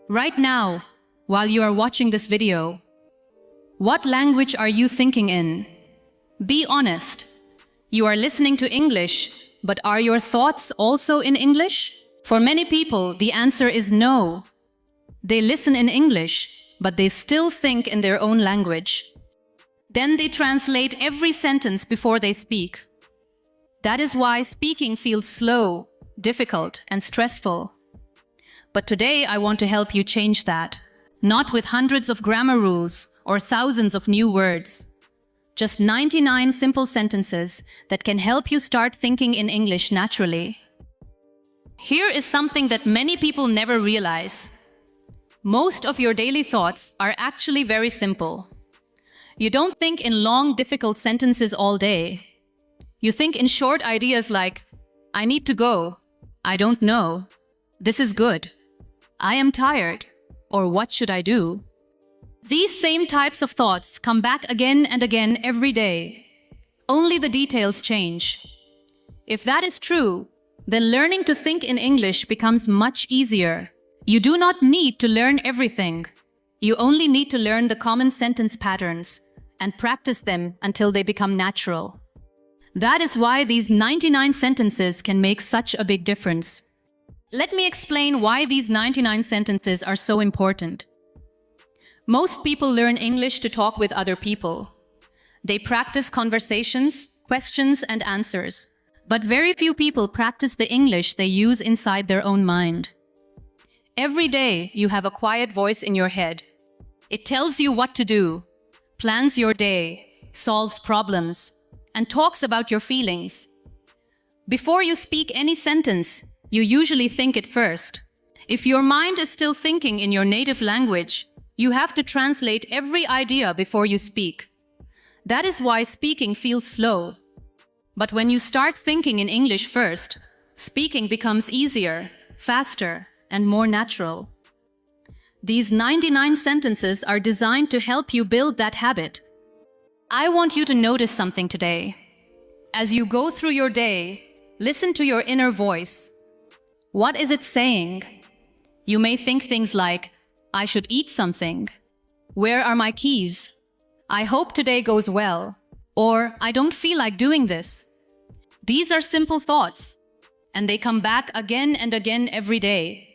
Right now, while you are watching this video, what language are you thinking in? Be honest. You are listening to English, but are your thoughts also in English? For many people, the answer is no. They listen in English, but they still think in their own language. Then they translate every sentence before they speak. That is why speaking feels slow, difficult, and stressful. But today I want to help you change that. Not with hundreds of grammar rules or thousands of new words. Just 99 simple sentences that can help you start thinking in English naturally. Here is something that many people never realize. Most of your daily thoughts are actually very simple. You don't think in long, difficult sentences all day. You think in short ideas like, I need to go, I don't know, this is good, I am tired, or what should I do? These same types of thoughts come back again and again every day. Only the details change. If that is true, then learning to think in English becomes much easier. You do not need to learn everything. You only need to learn the common sentence patterns and practice them until they become natural. That is why these 99 sentences can make such a big difference. Let me explain why these 99 sentences are so important. Most people learn English to talk with other people. They practice conversations, questions, and answers. But very few people practice the English they use inside their own mind. Every day, you have a quiet voice in your head. It tells you what to do, plans your day, solves problems, and talks about your feelings. Before you speak any sentence, you usually think it first. If your mind is still thinking in your native language, you have to translate every idea before you speak. That is why speaking feels slow. But when you start thinking in English first, speaking becomes easier, faster, and more natural. These 99 sentences are designed to help you build that habit. I want you to notice something today. As you go through your day, listen to your inner voice. What is it saying? You may think things like, I should eat something. Where are my keys? I hope today goes well. Or, I don't feel like doing this. These are simple thoughts, and they come back again and again every day.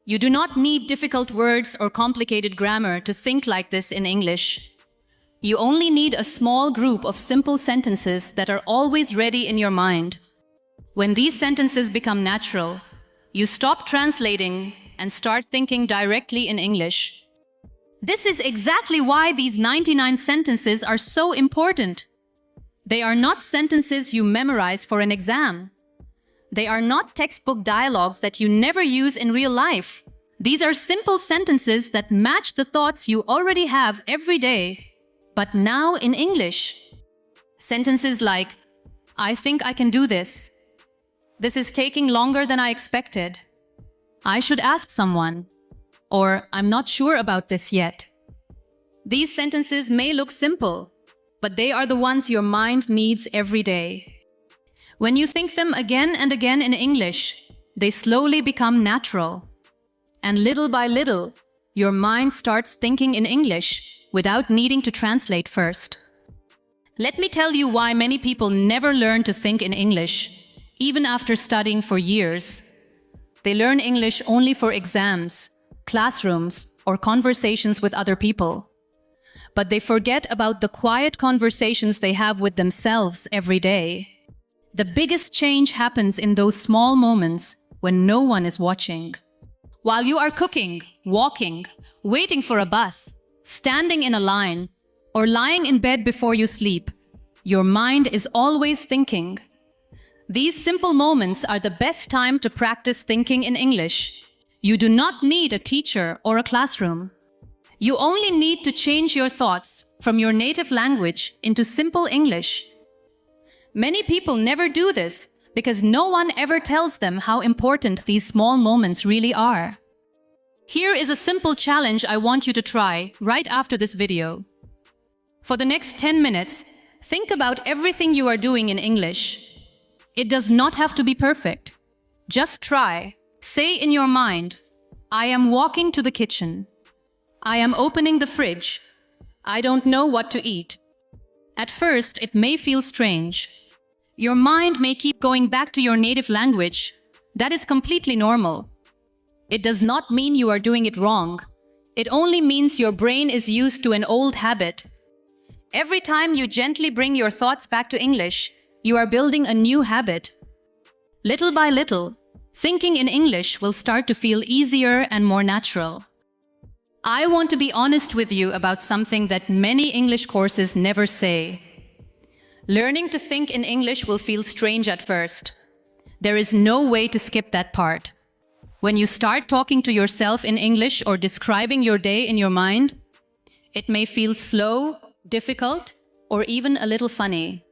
You do not need difficult words or complicated grammar to think like this in English. You only need a small group of simple sentences that are always ready in your mind. When these sentences become natural, you stop translating and start thinking directly in English. This is exactly why these 99 sentences are so important. They are not sentences you memorize for an exam. They are not textbook dialogues that you never use in real life. These are simple sentences that match the thoughts you already have every day, but now in English. Sentences like, I think I can do this. This is taking longer than I expected. I should ask someone. Or, I'm not sure about this yet. These sentences may look simple, but they are the ones your mind needs every day. When you think them again and again in English, they slowly become natural. And little by little, your mind starts thinking in English without needing to translate first. Let me tell you why many people never learn to think in English, even after studying for years. They learn English only for exams, classrooms, or conversations with other people. But they forget about the quiet conversations they have with themselves every day. The biggest change happens in those small moments when no one is watching. While you are cooking, walking, waiting for a bus, standing in a line, or lying in bed before you sleep, your mind is always thinking. These simple moments are the best time to practice thinking in English. You do not need a teacher or a classroom. You only need to change your thoughts from your native language into simple English. Many people never do this because no one ever tells them how important these small moments really are. Here is a simple challenge I want you to try right after this video. For the next 10 minutes, think about everything you are doing in English. It does not have to be perfect. Just try. Say in your mind, I am walking to the kitchen. I am opening the fridge. I don't know what to eat. At first, it may feel strange. Your mind may keep going back to your native language. That is completely normal. It does not mean you are doing it wrong. It only means your brain is used to an old habit. Every time you gently bring your thoughts back to English, you are building a new habit. Little by little, thinking in English will start to feel easier and more natural. I want to be honest with you about something that many English courses never say. Learning to think in English will feel strange at first. There is no way to skip that part. When you start talking to yourself in English or describing your day in your mind, it may feel slow, difficult, or even a little funny.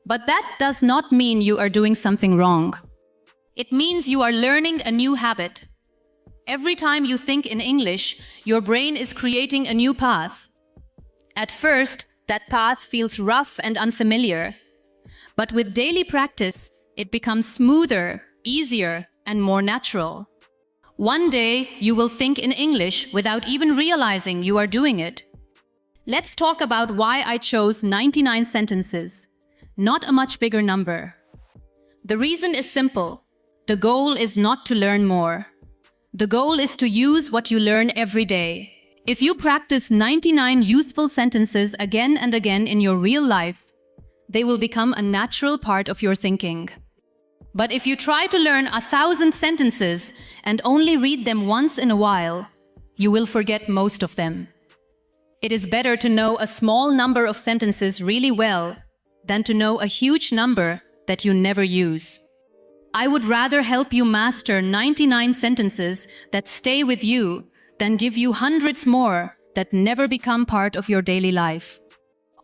But that does not mean you are doing something wrong. It means you are learning a new habit. Every time you think in English, your brain is creating a new path. At first, that path feels rough and unfamiliar. But with daily practice, it becomes smoother, easier, and more natural. One day, you will think in English without even realizing you are doing it. Let's talk about why I chose 99 sentences, not a much bigger number. The reason is simple. The goal is not to learn more. The goal is to use what you learn every day. If you practice 99 useful sentences again and again in your real life, they will become a natural part of your thinking. But if you try to learn 1,000 sentences and only read them once in a while, you will forget most of them. It is better to know a small number of sentences really well than to know a huge number that you never use. I would rather help you master 99 sentences that stay with you than give you hundreds more that never become part of your daily life.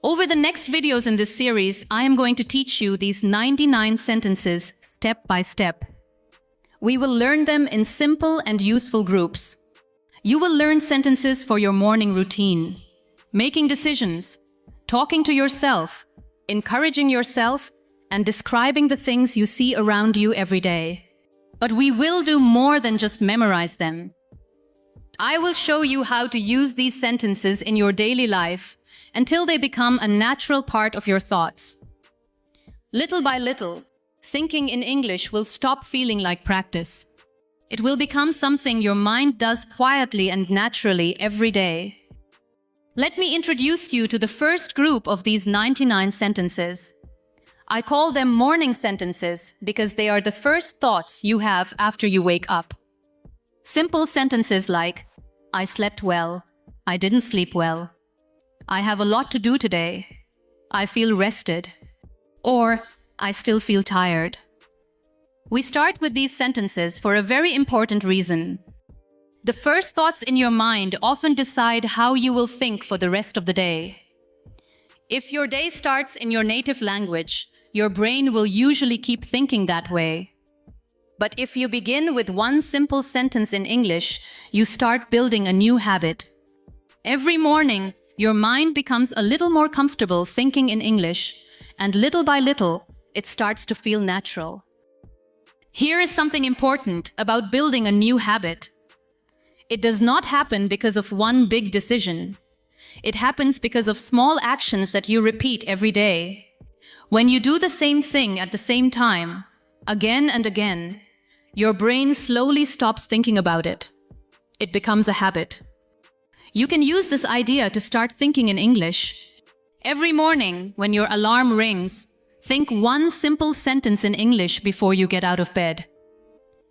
Over the next videos in this series, I am going to teach you these 99 sentences step by step. We will learn them in simple and useful groups. You will learn sentences for your morning routine, making decisions, talking to yourself, encouraging yourself, and describing the things you see around you every day. But we will do more than just memorize them. I will show you how to use these sentences in your daily life until they become a natural part of your thoughts. Little by little, thinking in English will stop feeling like practice. It will become something your mind does quietly and naturally every day. Let me introduce you to the first group of these 99 sentences. I call them morning sentences because they are the first thoughts you have after you wake up. Simple sentences like, I slept well, I didn't sleep well, I have a lot to do today, I feel rested, or I still feel tired. We start with these sentences for a very important reason. The first thoughts in your mind often decide how you will think for the rest of the day. If your day starts in your native language, your brain will usually keep thinking that way. But if you begin with one simple sentence in English, you start building a new habit. Every morning, your mind becomes a little more comfortable thinking in English, and little by little, it starts to feel natural. Here is something important about building a new habit. It does not happen because of one big decision. It happens because of small actions that you repeat every day. When you do the same thing at the same time, again and again, your brain slowly stops thinking about it. It becomes a habit. You can use this idea to start thinking in English. Every morning, when your alarm rings, think one simple sentence in English before you get out of bed.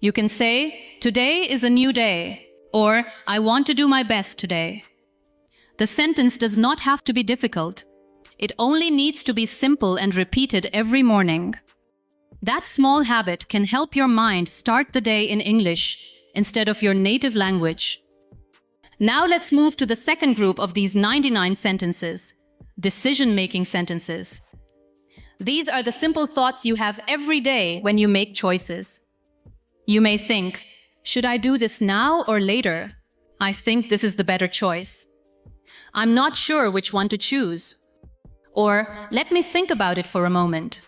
You can say, today is a new day, or I want to do my best today. The sentence does not have to be difficult. It only needs to be simple and repeated every morning. That small habit can help your mind start the day in English instead of your native language. Now let's move to the second group of these 99 sentences, decision-making sentences. These are the simple thoughts you have every day when you make choices. You may think, should I do this now or later? I think this is the better choice. I'm not sure which one to choose. Or, let me think about it for a moment.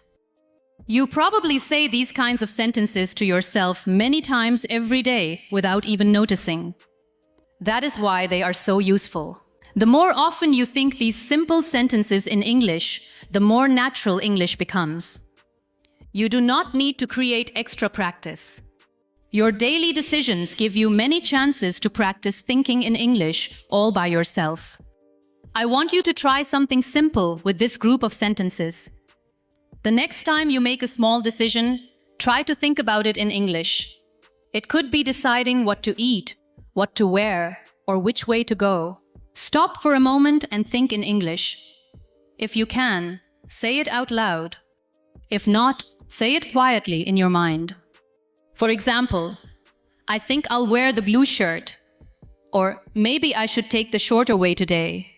You probably say these kinds of sentences to yourself many times every day without even noticing. That is why they are so useful. The more often you think these simple sentences in English, the more natural English becomes. You do not need to create extra practice. Your daily decisions give you many chances to practice thinking in English all by yourself. I want you to try something simple with this group of sentences. The next time you make a small decision, try to think about it in English. It could be deciding what to eat, what to wear, or which way to go. Stop for a moment and think in English. If you can, say it out loud. If not, say it quietly in your mind. For example, I think I'll wear the blue shirt. Or maybe I should take the shorter way today.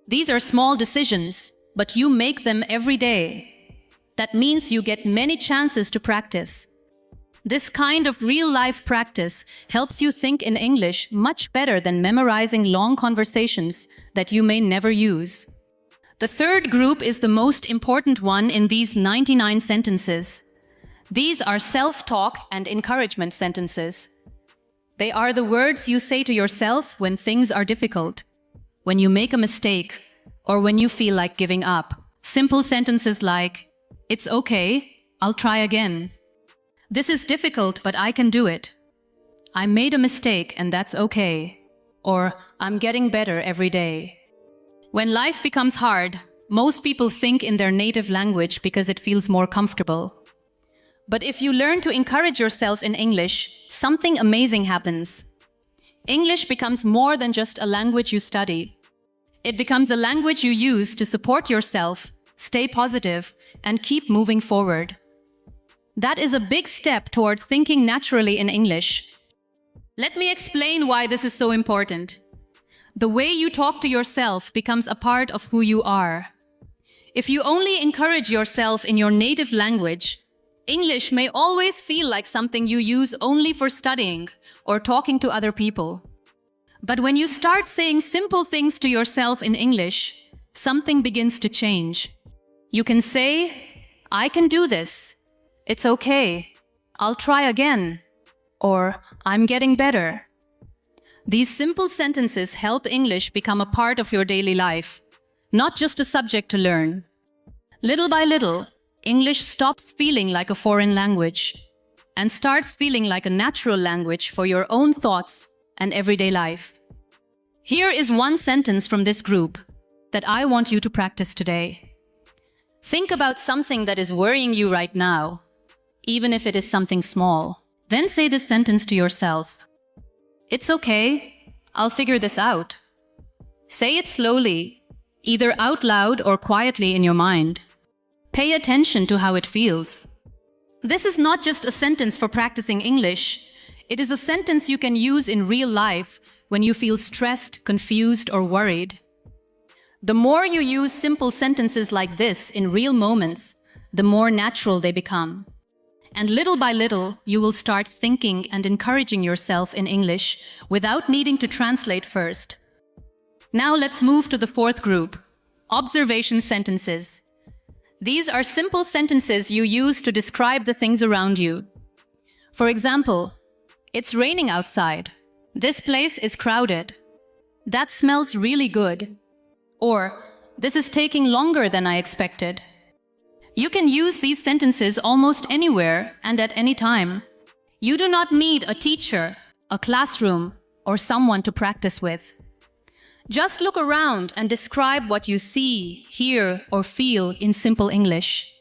These are small decisions, but you make them every day. That means you get many chances to practice. This kind of real-life practice helps you think in English much better than memorizing long conversations that you may never use. The third group is the most important one in these 99 sentences. These are self-talk and encouragement sentences. They are the words you say to yourself when things are difficult, when you make a mistake, or when you feel like giving up. Simple sentences like, "It's okay, I'll try again. This is difficult, but I can do it. I made a mistake and that's okay." Or, "I'm getting better every day." When life becomes hard, most people think in their native language because it feels more comfortable. But if you learn to encourage yourself in English, something amazing happens. English becomes more than just a language you study. It becomes a language you use to support yourself, stay positive, and keep moving forward. That is a big step toward thinking naturally in English. Let me explain why this is so important. The way you talk to yourself becomes a part of who you are. If you only encourage yourself in your native language, English may always feel like something you use only for studying or talking to other people. But when you start saying simple things to yourself in English, something begins to change. You can say, "I can do this. It's okay. I'll try again." Or, "I'm getting better." These simple sentences help English become a part of your daily life, not just a subject to learn. Little by little, English stops feeling like a foreign language and starts feeling like a natural language for your own thoughts and everyday life. Here is one sentence from this group that I want you to practice today. Think about something that is worrying you right now, even if it is something small. Then say this sentence to yourself. "It's okay, I'll figure this out." Say it slowly, either out loud or quietly in your mind. Pay attention to how it feels. This is not just a sentence for practicing English. It is a sentence you can use in real life when you feel stressed, confused, or worried. The more you use simple sentences like this in real moments, the more natural they become. And little by little, you will start thinking and encouraging yourself in English without needing to translate first. Now let's move to the fourth group, observation sentences. These are simple sentences you use to describe the things around you. For example, "It's raining outside." "This place is crowded." "That smells really good." Or, "This is taking longer than I expected." You can use these sentences almost anywhere and at any time. You do not need a teacher, a classroom, or someone to practice with. Just look around and describe what you see, hear, or feel in simple English.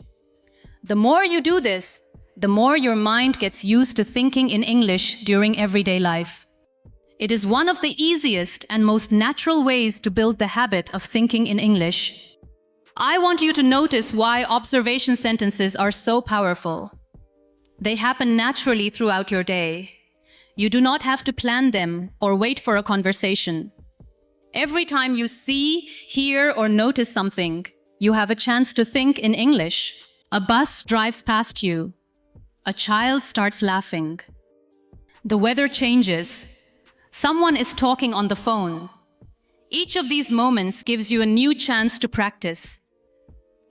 The more you do this, the more your mind gets used to thinking in English during everyday life. It is one of the easiest and most natural ways to build the habit of thinking in English. I want you to notice why observation sentences are so powerful. They happen naturally throughout your day. You do not have to plan them or wait for a conversation. Every time you see, hear, or notice something, you have a chance to think in English. A bus drives past you. A child starts laughing. The weather changes. Someone is talking on the phone. Each of these moments gives you a new chance to practice.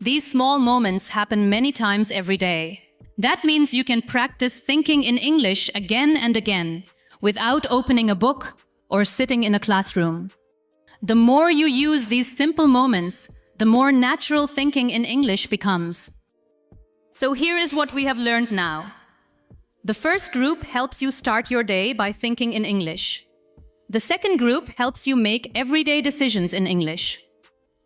These small moments happen many times every day. That means you can practice thinking in English again and again, without opening a book or sitting in a classroom. The more you use these simple moments, the more natural thinking in English becomes. So here is what we have learned now. The first group helps you start your day by thinking in English. The second group helps you make everyday decisions in English.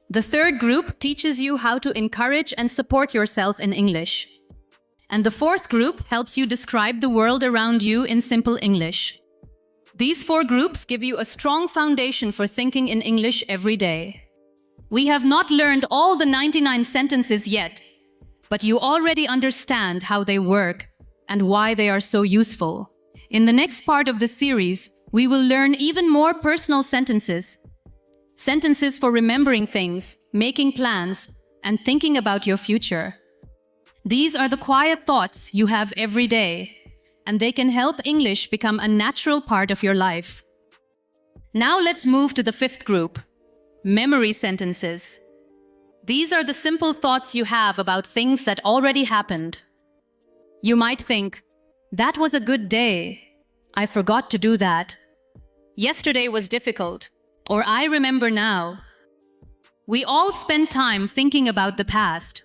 The third group teaches you how to encourage and support yourself in English. And the fourth group helps you describe the world around you in simple English. These four groups give you a strong foundation for thinking in English every day. We have not learned all the 99 sentences yet, but you already understand how they work and why they are so useful. In the next part of the series, we will learn even more personal sentences. Sentences for remembering things, making plans, and thinking about your future. These are the quiet thoughts you have every day, and they can help English become a natural part of your life. Now let's move to the fifth group, memory sentences. These are the simple thoughts you have about things that already happened. You might think, that was a good day. I forgot to do that. Yesterday was difficult, or I remember now. We all spend time thinking about the past.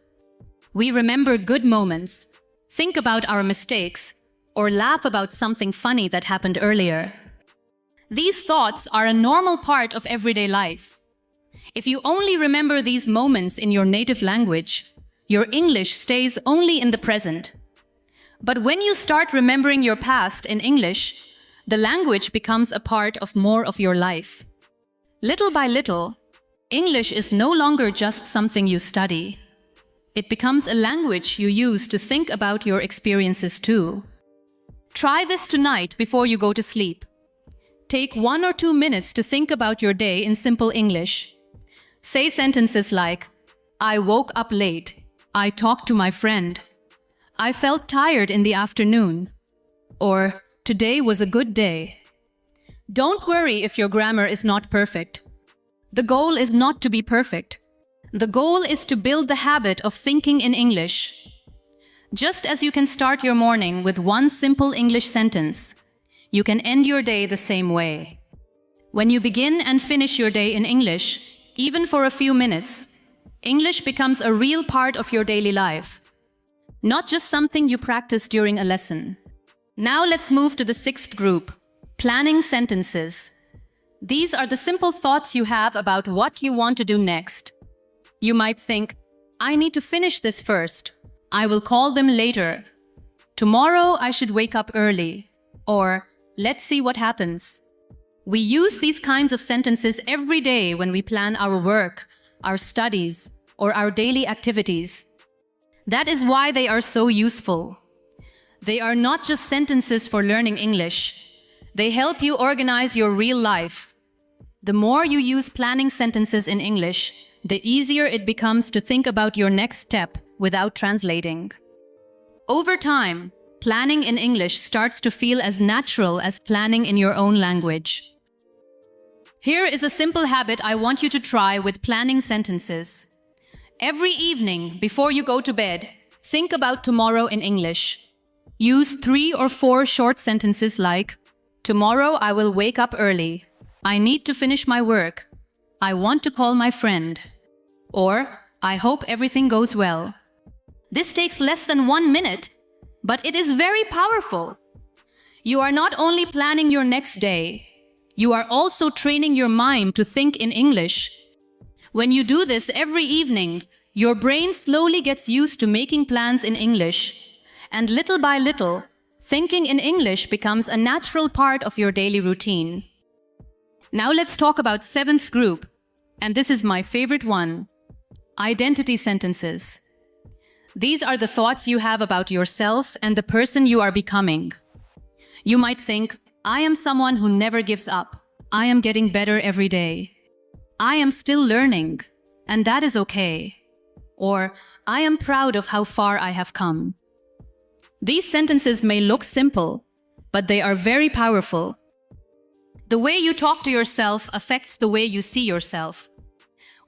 We remember good moments, think about our mistakes, or laugh about something funny that happened earlier. These thoughts are a normal part of everyday life. If you only remember these moments in your native language, your English stays only in the present. But when you start remembering your past in English, the language becomes a part of more of your life. Little by little, English is no longer just something you study. It becomes a language you use to think about your experiences too. Try this tonight before you go to sleep. Take 1 or 2 minutes to think about your day in simple English. Say sentences like, I woke up late. I talked to my friend. I felt tired in the afternoon. Or, today was a good day. Don't worry if your grammar is not perfect. The goal is not to be perfect. The goal is to build the habit of thinking in English. Just as you can start your morning with one simple English sentence, you can end your day the same way. When you begin and finish your day in English, even for a few minutes, English becomes a real part of your daily life, not just something you practice during a lesson. Now let's move to the sixth group, planning sentences. These are the simple thoughts you have about what you want to do next. You might think, I need to finish this first. I will call them later. Tomorrow I should wake up early. Or, let's see what happens. We use these kinds of sentences every day when we plan our work, our studies, or our daily activities. That is why they are so useful. They are not just sentences for learning English. They help you organize your real life. The more you use planning sentences in English, the easier it becomes to think about your next step without translating. Over time, planning in English starts to feel as natural as planning in your own language. Here is a simple habit I want you to try with planning sentences. Every evening, before you go to bed, think about tomorrow in English. Use 3 or 4 short sentences like, tomorrow I will wake up early. I need to finish my work. I want to call my friend. Or, I hope everything goes well. This takes less than 1 minute, but it is very powerful. You are not only planning your next day, you are also training your mind to think in English. When you do this every evening, your brain slowly gets used to making plans in English. And little by little, thinking in English becomes a natural part of your daily routine. Now let's talk about 7th group, and this is my favorite one. Identity sentences. These are the thoughts you have about yourself and the person you are becoming. You might think, I am someone who never gives up. I am getting better every day. I am still learning, and that is okay. Or, I am proud of how far I have come. These sentences may look simple, but they are very powerful. The way you talk to yourself affects the way you see yourself.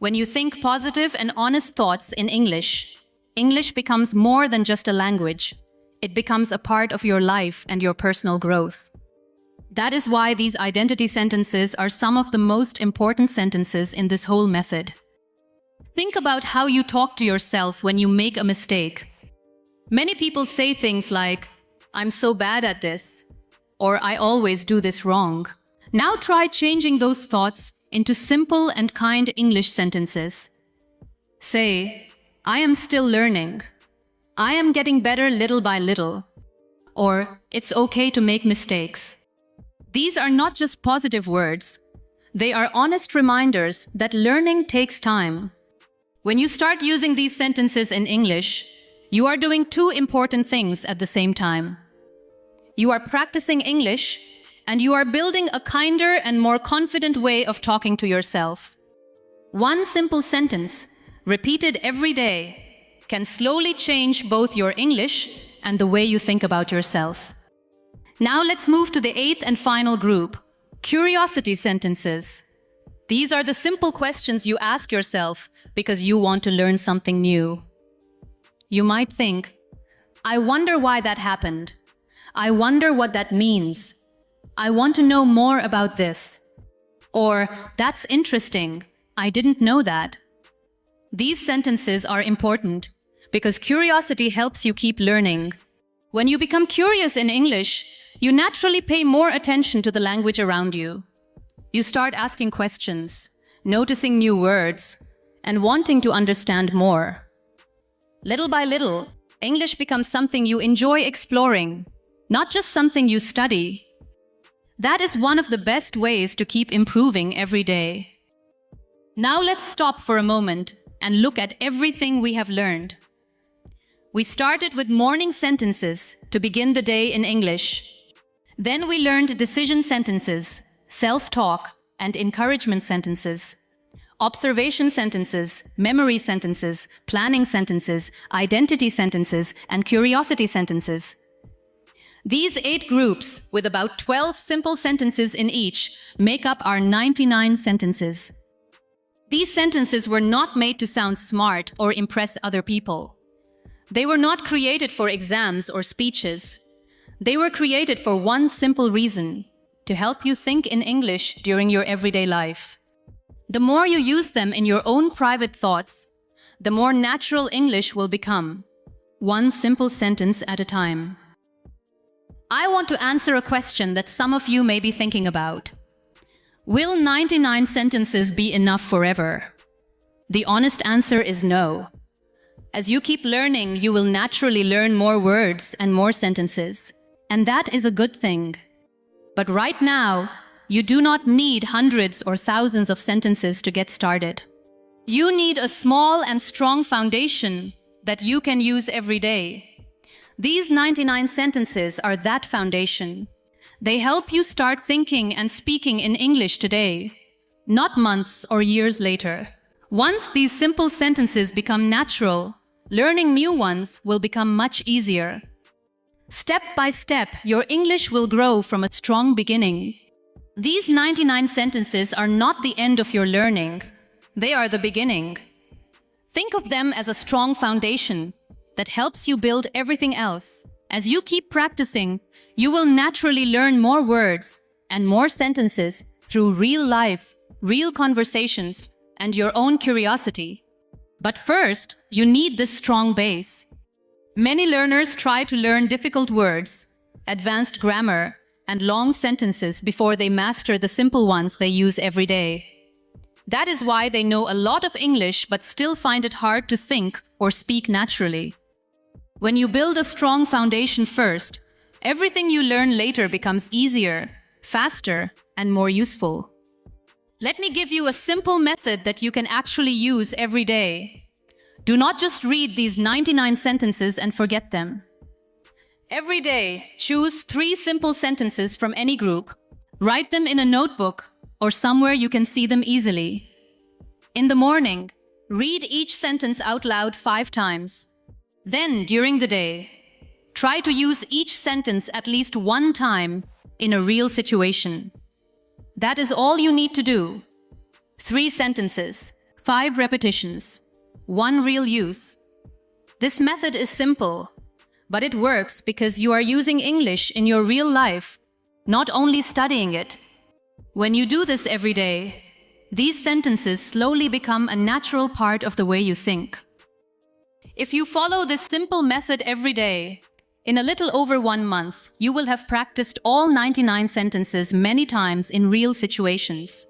When you think positive and honest thoughts in English, English becomes more than just a language. It becomes a part of your life and your personal growth. That is why these identity sentences are some of the most important sentences in this whole method. Think about how you talk to yourself when you make a mistake. Many people say things like, "I'm so bad at this," or "I always do this wrong." Now try changing those thoughts into simple and kind English sentences. Say, "I am still learning." "I am getting better little by little." Or, "It's okay to make mistakes." These are not just positive words. They are honest reminders that learning takes time. When you start using these sentences in English, you are doing two important things at the same time. You are practicing English, and you are building a kinder and more confident way of talking to yourself. One simple sentence, repeated every day, can slowly change both your English and the way you think about yourself. Now let's move to the eighth and final group, curiosity sentences. These are the simple questions you ask yourself because you want to learn something new. You might think, "I wonder why that happened. I wonder what that means. I want to know more about this." Or, "That's interesting. I didn't know that." These sentences are important because curiosity helps you keep learning. When you become curious in English, you naturally pay more attention to the language around you. You start asking questions, noticing new words, and wanting to understand more. Little by little, English becomes something you enjoy exploring, not just something you study. That is one of the best ways to keep improving every day. Now let's stop for a moment and look at everything we have learned. We started with morning sentences to begin the day in English. Then we learned decision sentences, self-talk, and encouragement sentences, observation sentences, memory sentences, planning sentences, identity sentences, and curiosity sentences. These 8 groups, with about 12 simple sentences in each, make up our 99 sentences. These sentences were not made to sound smart or impress other people. They were not created for exams or speeches. They were created for one simple reason: to help you think in English during your everyday life. The more you use them in your own private thoughts, the more natural English will become, one simple sentence at a time. I want to answer a question that some of you may be thinking about. Will 99 sentences be enough forever? The honest answer is no. As you keep learning, you will naturally learn more words and more sentences. And that is a good thing. But right now, you do not need hundreds or thousands of sentences to get started. You need a small and strong foundation that you can use every day. These 99 sentences are that foundation. They help you start thinking and speaking in English today, not months or years later. Once these simple sentences become natural, learning new ones will become much easier. Step by step, your English will grow from a strong beginning. These 99 sentences are not the end of your learning. They are the beginning. Think of them as a strong foundation that helps you build everything else. As you keep practicing, you will naturally learn more words and more sentences through real life, real conversations, and your own curiosity. But first, you need this strong base. Many learners try to learn difficult words, advanced grammar, and long sentences before they master the simple ones they use every day. That is why they know a lot of English but still find it hard to think or speak naturally. When you build a strong foundation first, everything you learn later becomes easier, faster, and more useful. Let me give you a simple method that you can actually use every day. Do not just read these 99 sentences and forget them. Every day, choose 3 simple sentences from any group. Write them in a notebook or somewhere you can see them easily. In the morning, read each sentence out loud 5 times. Then, during the day, try to use each sentence at least 1 time in a real situation. That is all you need to do. 3 sentences, 5 repetitions, 1 real use. This method is simple, but it works because you are using English in your real life, not only studying it. When you do this every day, these sentences slowly become a natural part of the way you think. If you follow this simple method every day, in a little over 1 month, you will have practiced all 99 sentences many times in real situations.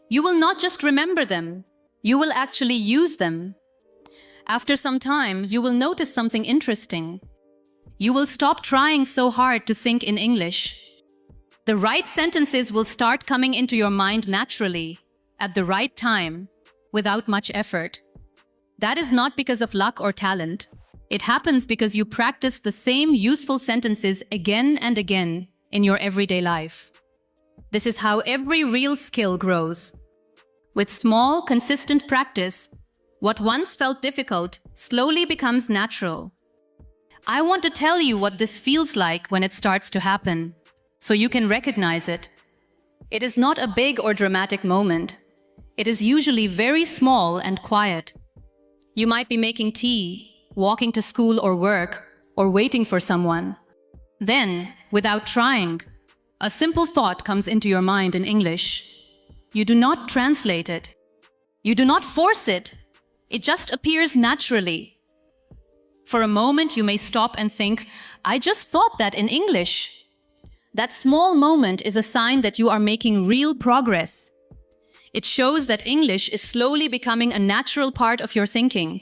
You will not just remember them, you will actually use them. After some time, you will notice something interesting. You will stop trying so hard to think in English. The right sentences will start coming into your mind naturally, at the right time, without much effort. That is not because of luck or talent. It happens because you practice the same useful sentences again and again in your everyday life. This is how every real skill grows. With small, consistent practice, what once felt difficult slowly becomes natural. I want to tell you what this feels like when it starts to happen, so you can recognize it. It is not a big or dramatic moment. It is usually very small and quiet. You might be making tea, walking to school or work, or waiting for someone. Then, without trying, a simple thought comes into your mind in English. You do not translate it. You do not force it. It just appears naturally. For a moment, you may stop and think, I just thought that in English. That small moment is a sign that you are making real progress. It shows that English is slowly becoming a natural part of your thinking.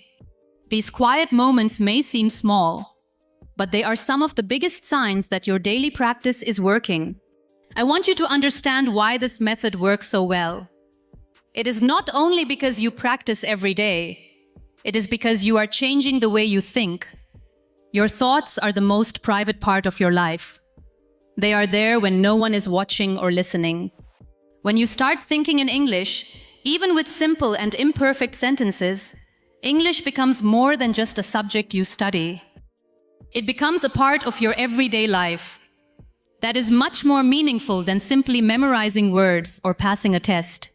These quiet moments may seem small, but they are some of the biggest signs that your daily practice is working. I want you to understand why this method works so well. It is not only because you practice every day, it is because you are changing the way you think. Your thoughts are the most private part of your life. They are there when no one is watching or listening. When you start thinking in English, even with simple and imperfect sentences, English becomes more than just a subject you study. It becomes a part of your everyday life. That is much more meaningful than simply memorizing words or passing a test.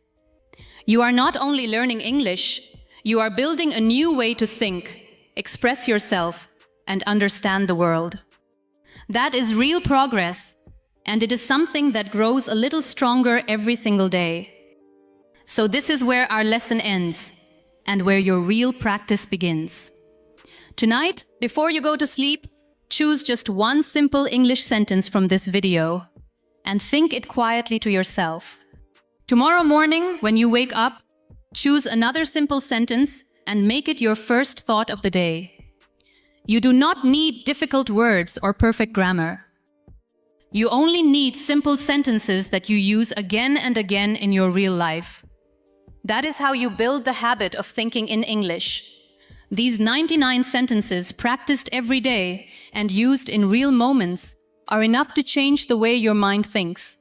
You are not only learning English, you are building a new way to think, express yourself, and understand the world. That is real progress, and it is something that grows a little stronger every single day. So this is where our lesson ends, and where your real practice begins. Tonight, before you go to sleep, choose just one simple English sentence from this video, and think it quietly to yourself. Tomorrow morning, when you wake up, choose another simple sentence and make it your first thought of the day. You do not need difficult words or perfect grammar. You only need simple sentences that you use again and again in your real life. That is how you build the habit of thinking in English. These 99 sentences practiced every day and used in real moments are enough to change the way your mind thinks.